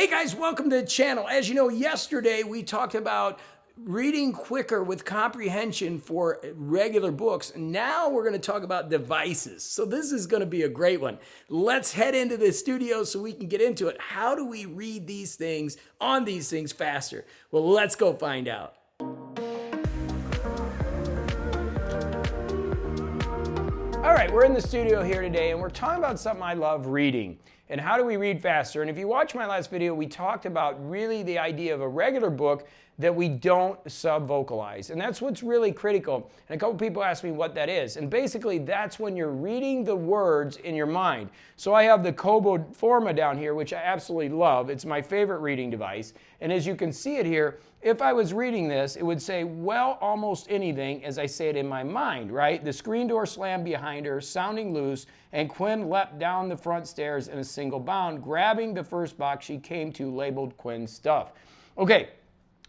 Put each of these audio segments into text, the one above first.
Hey guys, welcome to the channel. As you know, yesterday we talked about reading quicker with comprehension for regular books. Now we're going to talk about devices. So this is going to be a great one. Let's head into the studio so we can get into it. How do we read these things on these things faster? Well, let's go find out. All right, we're in the studio here today and we're talking about something I love, reading. And how do we read faster? And if you watch my last video, we talked about really the idea of a regular book that we don't sub-vocalize. And that's what's really critical. And a couple people ask me what that is. And basically, that's when you're reading the words in your mind. So I have the Kobo Forma down here, which I absolutely love. It's my favorite reading device. And as you can see it here, if I was reading this, it would say, well, almost anything as I say it in my mind, right? The screen door slammed behind her, sounding loose, and Quinn leapt down the front stairs in a single bound, grabbing the first box she came to labeled Quinn's stuff. Okay,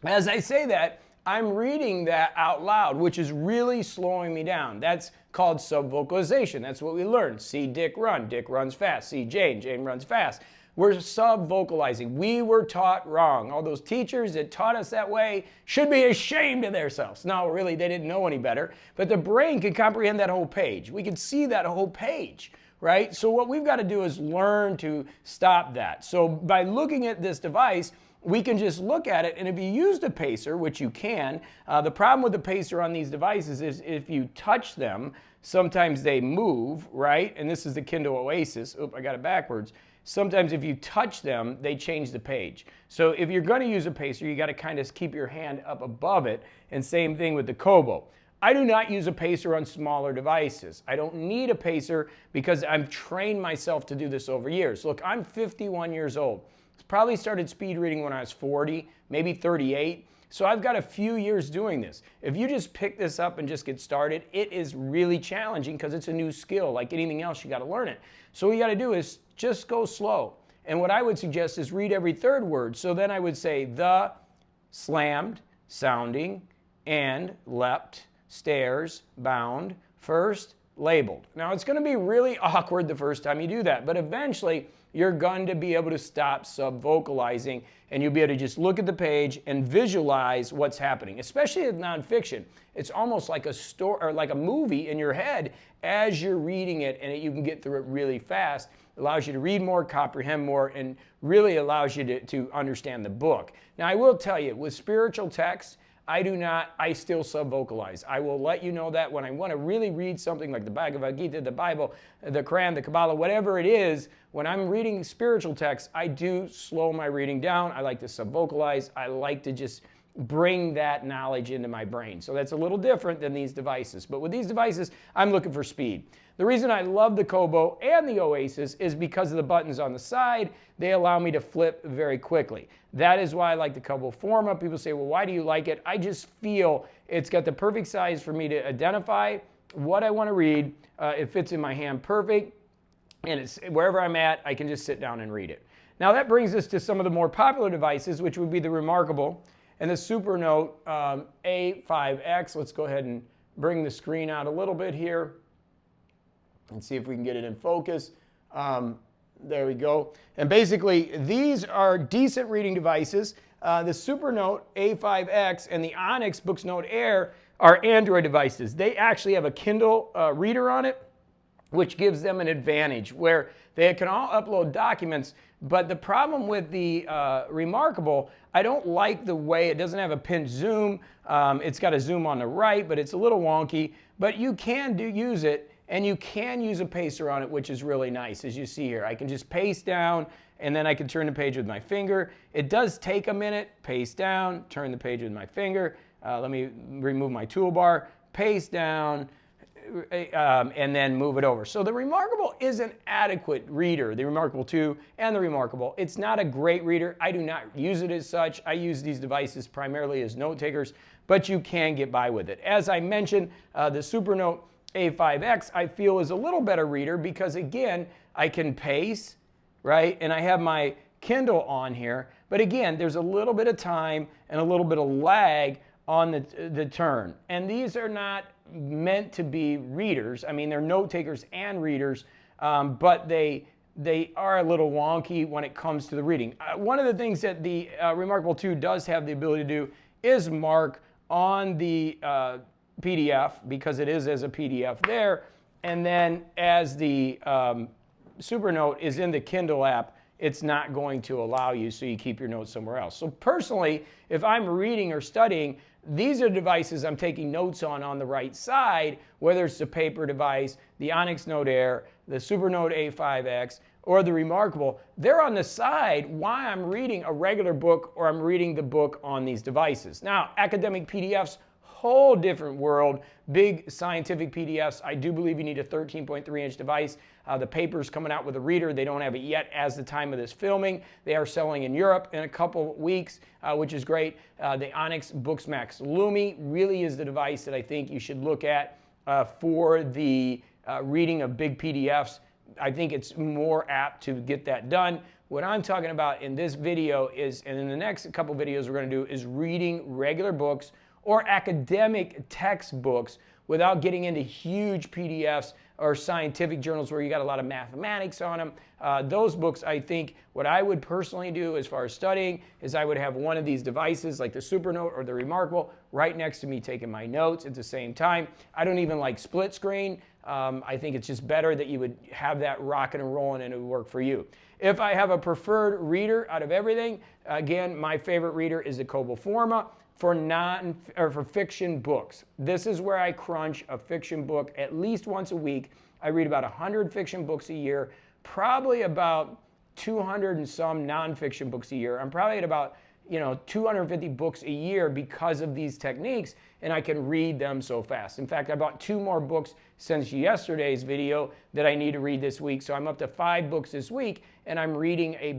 as I say that, I'm reading that out loud, which is really slowing me down. That's called sub-vocalization. That's what we learned. See Dick run. Dick runs fast. See Jane. Jane runs fast. We're sub-vocalizing. We were taught wrong. All those teachers that taught us that way should be ashamed of themselves. No, really, they didn't know any better. But the brain can comprehend that whole page. We can see that whole page, right? So what we've got to do is learn to stop that. So by looking at this device, we can just look at it, and if you used a pacer, which you can, the problem with the pacer on these devices is if you touch them, sometimes they move, right? And this is the Kindle Oasis. Oop, I got it backwards. Sometimes if you touch them, they change the page. So if you're going to use a pacer, you got to kind of keep your hand up above it, and same thing with the Kobo. I do not use a pacer on smaller devices. I don't need a pacer because I've trained myself to do this over years. Look, I'm 51 years old. Probably started speed reading when I was 40, maybe 38. So I've got a few years doing this. If you just pick this up and just get started, it is really challenging because it's a new skill. Like anything else, you got to learn it. So what you got to do is just go slow. And what I would suggest is read every third word. So then I would say the, slammed, sounding, and, leapt, stairs, bound, first, labeled. Now it's going to be really awkward the first time you do that, but eventually you're going to be able to stop sub-vocalizing and you'll be able to just look at the page and visualize what's happening, especially in nonfiction. It's almost like a story or like a movie in your head as you're reading it, and you can get through it really fast. It allows you to read more, comprehend more, and really allows you to understand the book. Now I will tell you, with spiritual texts, I still sub-vocalize. I will let you know that when I want to really read something like the Bhagavad Gita, the Bible, the Quran, the Kabbalah, whatever it is, when I'm reading spiritual texts, I do slow my reading down. I like to sub-vocalize. I like to just bring that knowledge into my brain. So that's a little different than these devices. But with these devices, I'm looking for speed. The reason I love the Kobo and the Oasis is because of the buttons on the side. They allow me to flip very quickly. That is why I like the Kobo Forma. People say, well, why do you like it? I just feel it's got the perfect size for me to identify what I want to read. It fits in my hand perfect. And it's wherever I'm at, I can just sit down and read it. Now that brings us to some of the more popular devices, which would be the Remarkable and the Supernote A5X. Let's go ahead and bring the screen out a little bit here and see if we can get it in focus. There we go. And basically, these are decent reading devices. The Supernote A5X and the Onyx BooksNote Air are Android devices. They actually have a Kindle reader on it, which gives them an advantage where they can all upload documents. But the problem with the Remarkable, I don't like the way it doesn't have a pinch zoom. It's got a zoom on the right, but it's a little wonky. But you can use it, and you can use a pacer on it, which is really nice, as you see here. I can just pace down, and then I can turn the page with my finger. It does take a minute. Pace down, turn the page with my finger. Let me remove my toolbar. Pace down, and then move it over. So the Remarkable is an adequate reader, the Remarkable 2 and the Remarkable. It's not a great reader. I do not use it as such. I use these devices primarily as note takers, but you can get by with it. As I mentioned, the Supernote A5X I feel is a little better reader because, again, I can pace, right? And I have my Kindle on here. But again, there's a little bit of time and a little bit of lag on the turn. And these are not meant to be readers. I mean, they're note takers and readers, but they they are a little wonky when it comes to the reading. One of the things that the Remarkable 2 does have the ability to do is mark on the PDF, because it is as a PDF there, and then as the Supernote is in the Kindle app, it's not going to allow you, so you keep your notes somewhere else. So personally, if I'm reading or studying, these are devices I'm taking notes on the right side, whether it's the paper device, the Onyx Note Air, the Supernote A5X, or the Remarkable. They're on the side while I'm reading a regular book or I'm reading the book on these devices. Now, academic PDFs, whole different world. Big scientific PDFs, I do believe you need a 13.3-inch device. The paper's coming out with a reader. They don't have it yet as the time of this filming. They are selling in Europe in a couple weeks, which is great. The Onyx Booksmax Lumi really is the device that I think you should look at for the reading of big PDFs. I think it's more apt to get that done. What I'm talking about in this video is, and in the next couple videos we're going to do, is reading regular books or academic textbooks without getting into huge PDFs or scientific journals where you got a lot of mathematics on them. Those books, I think, what I would personally do as far as studying is I would have one of these devices like the Supernote or the Remarkable right next to me taking my notes at the same time. I don't even like split screen. I think it's just better that you would have that rocking and rolling and it would work for you. If I have a preferred reader out of everything, again, my favorite reader is the Kobo Forma for fiction books. This is where I crunch a fiction book at least once a week. I read about 100 fiction books a year, probably about 200 and some nonfiction books a year. I'm probably at about 250 books a year because of these techniques, and I can read them so fast. In fact, I bought 2 more books since yesterday's video that I need to read this week. So I'm up to 5 books this week, and I'm reading a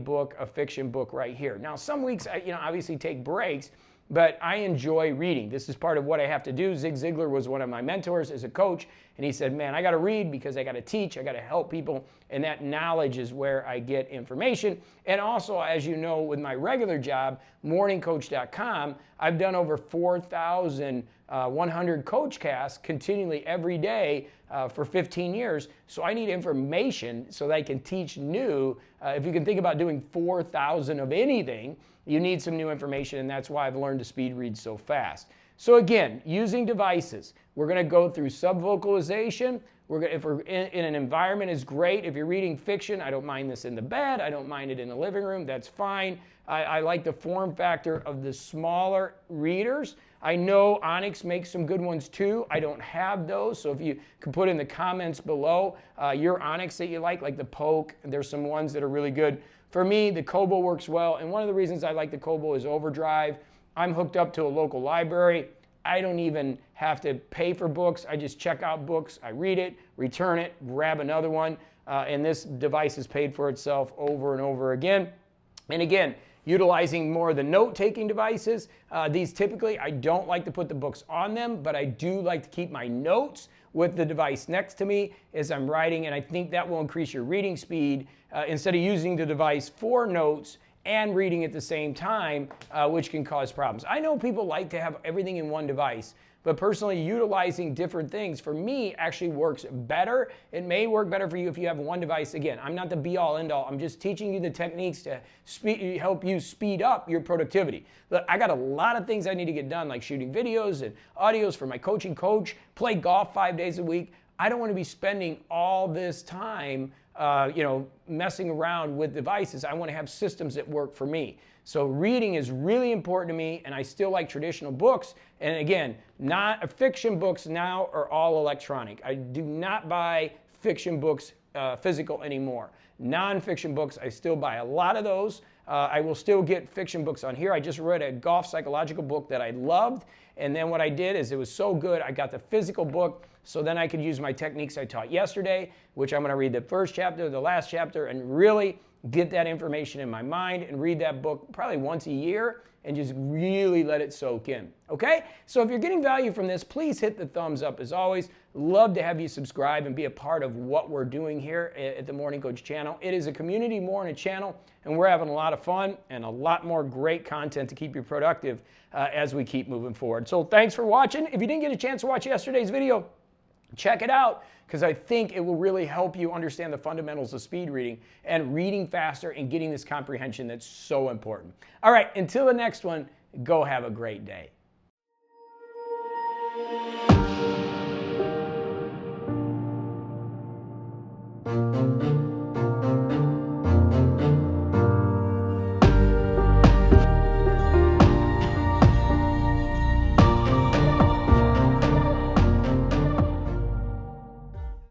fiction book right here. Now, some weeks I obviously take breaks, but I enjoy reading. This is part of what I have to do. Zig Ziglar was one of my mentors as a coach, and he said, man, I got to read because I got to teach, I got to help people, and that knowledge is where I get information. And also, as you know, with my regular job, MorningCoach.com, I've done over 4,100 coach casts continually every day for 15 years. So I need information so that I can teach new. If you can think about doing 4,000 of anything, you need some new information, and that's why I've learned to speed read so fast. So again, using devices, we're going to go through sub-vocalization. If we're in an environment is great. If you're reading fiction, I don't mind this in the bed. I don't mind it in the living room. That's fine. I like the form factor of the smaller readers. I know Onyx makes some good ones too. I don't have those, so if you could put in the comments below your Onyx that you like the Poke. There's some ones that are really good. For me, the Kobo works well, and one of the reasons I like the Kobo is overdrive. I'm hooked up to a local library. I don't even have to pay for books. I just check out books, I read it, return it, grab another one, and this device has paid for itself over and over again. And again, utilizing more of the note-taking devices. These typically, I don't like to put the books on them, but I do like to keep my notes with the device next to me as I'm writing, and I think that will increase your reading speed instead of using the device for notes and reading at the same time, which can cause problems. I know people like to have everything in one device, but personally utilizing different things for me actually works better. It may work better for you if you have one device. Again, I'm not the be-all end-all. I'm just teaching you the techniques to help you speed up your productivity. Look, I got a lot of things I need to get done, like shooting videos and audios for my coaching coach, play golf 5 days a week. I don't want to be spending all this time messing around with devices. I want to have systems that work for me. So reading is really important to me, and I still like traditional books. And again, fiction books now are all electronic. I do not buy fiction books physical anymore. Non-fiction books, I still buy a lot of those. I will still get fiction books on here. I just read a golf psychological book that I loved, and then what I did is it was so good, I got the physical book, so then I could use my techniques I taught yesterday, which I'm going to read the first chapter, the last chapter, and really get that information in my mind and read that book probably once a year and just really let it soak in. Okay? So if you're getting value from this, please hit the thumbs up as always. Love to have you subscribe and be a part of what we're doing here at the Morning Coach channel. It is a community more than a channel, and we're having a lot of fun and a lot more great content to keep you productive as we keep moving forward. So thanks for watching. If you didn't get a chance to watch yesterday's video, Check it out, because I think it will really help you understand the fundamentals of speed reading and reading faster and getting this comprehension that's so important. All right, until the next one, go have a great day.